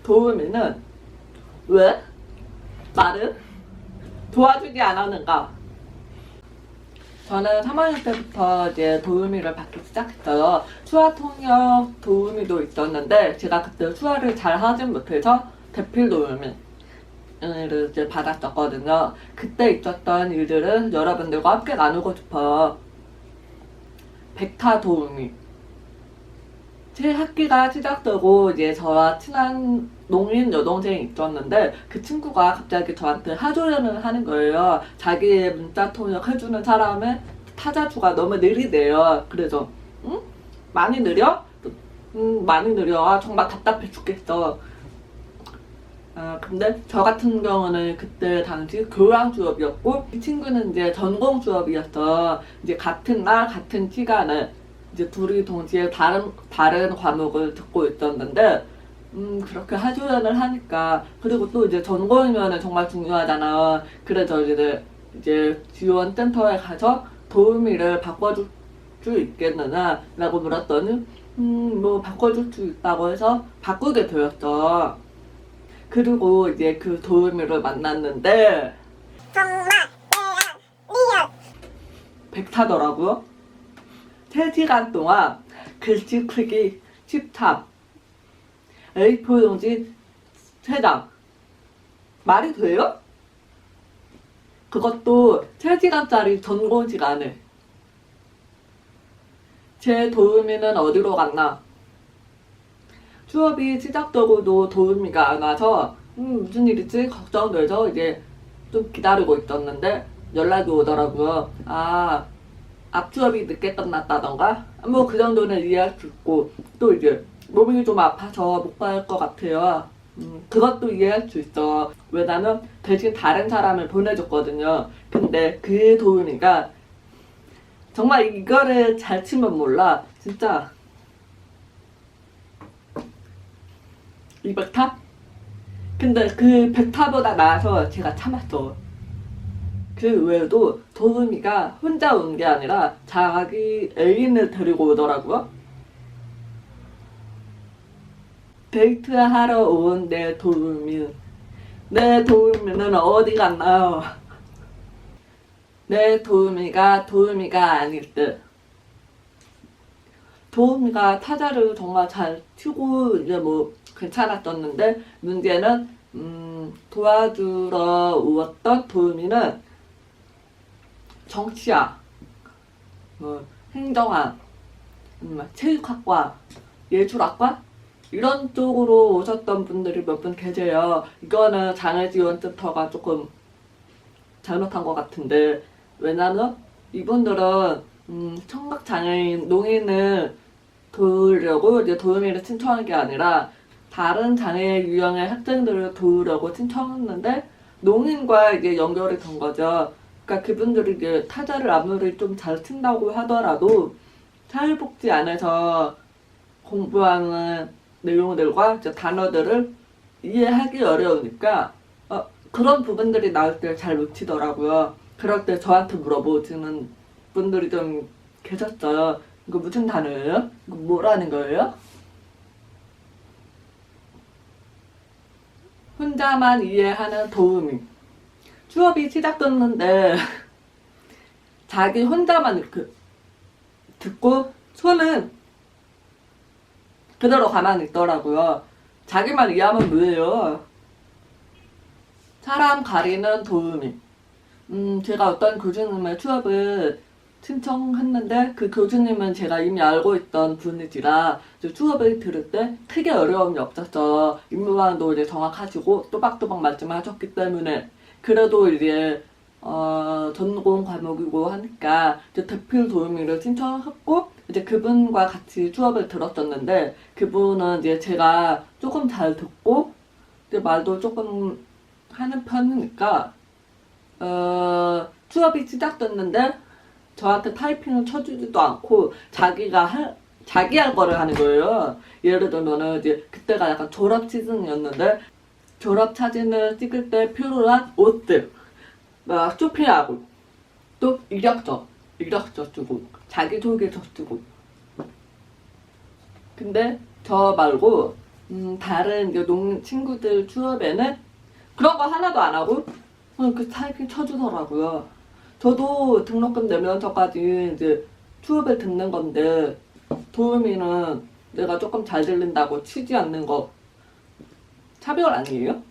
도우미는 왜? 나를 도와주지 않았는가? 저는 3학년 때부터 이제 도우미를 받기 시작했어요. 수화 통역 도우미도 있었는데 제가 그때 수화를 잘 하진 못해서 대필 도우미를 이제 받았었거든요. 그때 있었던 일들은 여러분들과 함께 나누고 싶어요. 백타 도우미. 제 학기가 시작되고 이제 저와 친한 농인 여동생이 있었는데 그 친구가 갑자기 저한테 하소연을 하는 거예요. 자기의 문자 통역 해주는 사람의 타자수가 너무 느리대요. 그래서 응? 많이 느려? 많이 느려. 아, 정말 답답해 죽겠어. 근데 저 같은 경우는 그때 당시 교양 수업이었고 이 친구는 이제 전공 수업이었어. 이제 같은 날 같은 시간에 이제 둘이 동시에 다른 과목을 듣고 있었는데 그렇게 하소연을 하니까 그리고 또 이제 전공이면은 정말 중요하잖아. 그래서 이제 지원센터에 가서 도우미를 바꿔줄 수 있겠느냐 라고 물었더니 뭐 바꿔줄 수 있다고 해서 바꾸게 되었어. 그리고 이제 그 도우미를 만났는데 정말 리얼 백타더라고요. 3시간 동안 글씨 크기 13, A4 용지 3장. 말이 돼요? 그것도 3시간짜리 전공 시간에. 제 도우미는 어디로 갔나? 수업이 시작되고도 도우미가 안 와서 무슨 일이지 걱정돼서 이제 좀 기다리고 있었는데 연락이 오더라고요. 아, 앞 수업이 늦게 끝났다던가 뭐 그 정도는 이해할 수 있고 또 이제 몸이 좀 아파서 못 갈 것 같아요. 그것도 이해할 수 있어. 왜냐면 대신 다른 사람을 보내줬거든요. 근데 그 도우미가 정말 이거를 잘 치면 몰라. 진짜 200타? 근데 그 100타보다 나아서 제가 참았어. 그 외에도 도우미가 혼자 온 게 아니라 자기 애인을 데리고 오더라고요. 데이트하러 온 내 도우미. 내 도우미는 어디 갔나요? 내 도우미가 아닐 듯. 도우미가 타자를 정말 잘 치고 이제 뭐 괜찮았었는데 문제는 도와주러 오었던 도우미는 정치학, 행정학, 체육학과, 예술학과 이런 쪽으로 오셨던 분들이 몇 분 계세요. 이거는 장애지원센터가 조금 잘못한 것 같은데 왜냐면 이분들은 청각장애인 농인을 도우려고 이제 도우미를 신청한 게 아니라 다른 장애 유형의 학생들을 도우려고 신청했는데 농인과 이제 연결이 된 거죠. 그러니까 그분들이 이제 타자를 아무리 좀 잘 친다고 하더라도 사회복지 안에서 공부하는 내용들과 이제 단어들을 이해하기 어려우니까 그런 부분들이 나올 때 잘 못 치더라고요. 그럴 때 저한테 물어보시는 분들이 좀 계셨어요. 이거 무슨 단어예요? 이거 뭐라는 거예요? 혼자만 이해하는 도우미. 수업이 시작됐는데 자기 혼자만 이렇게 듣고 손은 그대로 가만히 있더라고요. 자기만 이해하면 뭐예요? 사람 가리는 도우미. 제가 어떤 교수님의 수업을 신청했는데 그 교수님은 제가 이미 알고 있던 분이지라 수업을 들을 때 크게 어려움이 없었어. 임무방도 이제 정확하시고 또박또박 말씀하셨기 때문에 그래도 이제 전공 과목이고 하니까 이제 대필 도우미를 신청했고 이제 그분과 같이 수업을 들었었는데 그분은 이제 제가 조금 잘 듣고 이제 말도 조금 하는 편이니까 수업이 시작됐는데 저한테 타이핑을 쳐주지도 않고 자기 할 거를 하는 거예요. 예를 들면은 이제 그때가 약간 졸업 시즌이었는데 졸업 사진을 찍을 때 필요한 옷들 막 쇼핑하고 또 이력서 쓰고 자기소개서 쓰고 근데 저 말고 다른 이제 친구들 수업에는 그런 거 하나도 안 하고 그냥 그 타이핑 쳐주더라고요. 저도 등록금 내면서까지 이제 수업을 듣는 건데 도우미는 내가 조금 잘 들린다고 치지 않는 거 차별 아니에요?